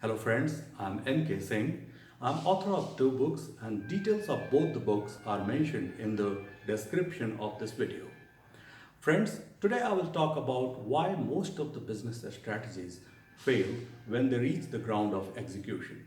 Hello friends, I'm N.K. Singh. I'm author of two books and details of both the books are mentioned in the description of this video. Friends, today I will talk about why most of the business strategies fail when they reach the ground of execution.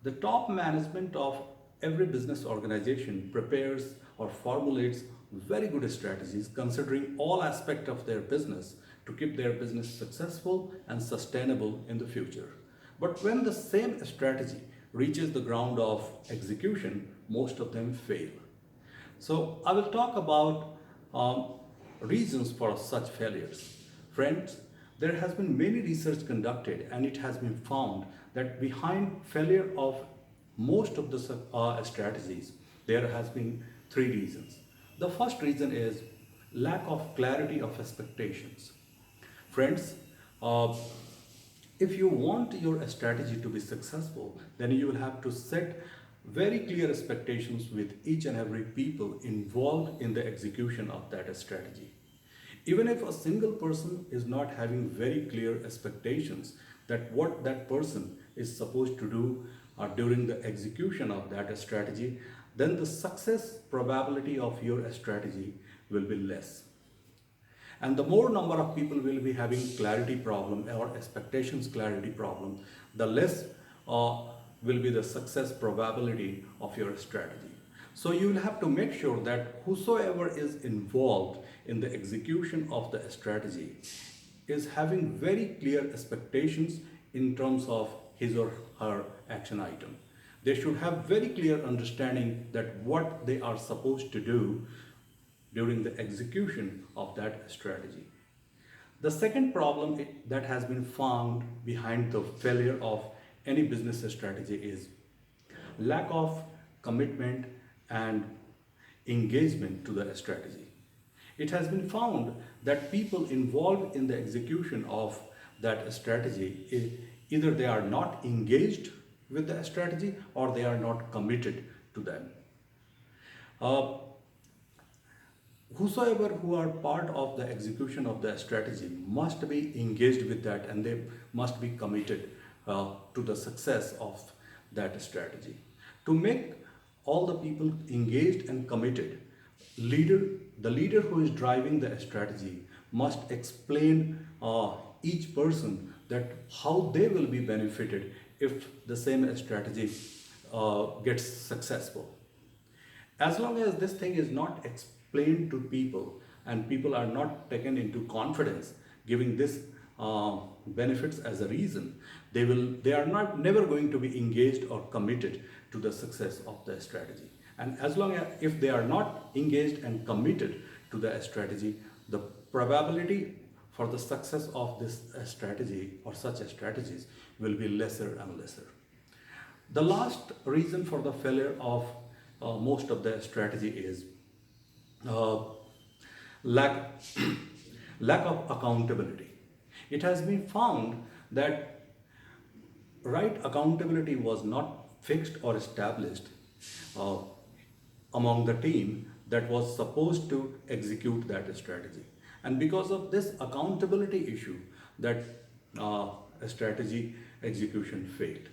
The top management of every business organization prepares or formulates very good strategies considering all aspects of their business to keep their business successful and sustainable in the future. But when the same strategy reaches the ground of execution, most of them fail. So I will talk about reasons for such failures. Friends, there has been many research conducted and it has been found that behind failure of most of the strategies, there has been three reasons. The first reason is lack of clarity of expectations. Friends, if you want your strategy to be successful, then you will have to set very clear expectations with each and every people involved in the execution of that strategy. Even if a single person is not having very clear expectations that what that person is supposed to do during the execution of that strategy, then the success probability of your strategy will be less. And the more number of people will be having clarity problem or expectations clarity problem, the less will be the success probability of your strategy. So you will have to make sure that whosoever is involved in the execution of the strategy is having very clear expectations in terms of his or her action item. They should have very clear understanding that what they are supposed to do during the execution of that strategy. The second problem that has been found behind the failure of any business strategy is lack of commitment and engagement to the strategy. It has been found that people involved in the execution of that strategy, either they are not engaged with the strategy or they are not committed to them. Whosoever who are part of the execution of the strategy must be engaged with that and they must be committed to the success of that strategy. To make all the people engaged and committed, the leader who is driving the strategy must explain each person that how they will be benefited if the same strategy gets successful. As long as this thing is not explained to people and people are not taken into confidence, giving this benefits as a reason, they are not never going to be engaged or committed to the success of the strategy. And as long as if they are not engaged and committed to the strategy, the probability for the success of this strategy or such strategies will be lesser and lesser. The last reason for the failure of most of the strategy is lack, lack of accountability. It has been found that right accountability was not fixed or established uh, among the team that was supposed to execute that strategy. And because of this accountability issue, that strategy execution failed.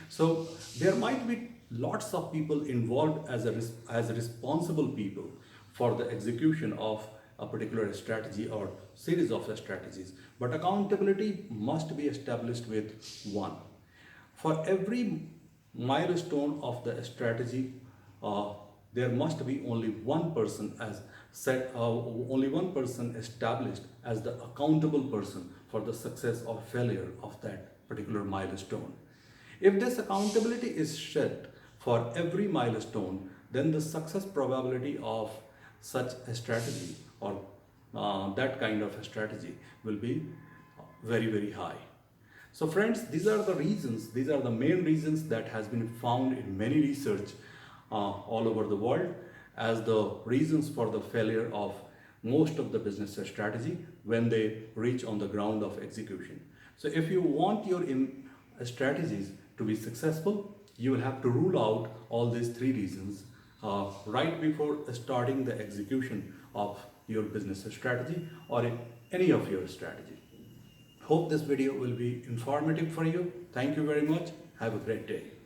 So there might be lots of people involved as responsible people for the execution of a particular strategy or series of strategies, but accountability must be established with one. For every milestone of the strategy, there must be only one person only one person established as the accountable person for the success or failure of that particular milestone. If this accountability is set for every milestone, then the success probability of such a strategy or that kind of a strategy will be very, very high. So friends, these are the main reasons that has been found in many research all over the world as the reasons for the failure of most of the business strategy when they reach on the ground of execution. So if you want your strategies to be successful, you will have to rule out all these three reasons right before starting the execution of your business strategy or any of your strategy. Hope this video will be informative for you. Thank you very much. Have a great day.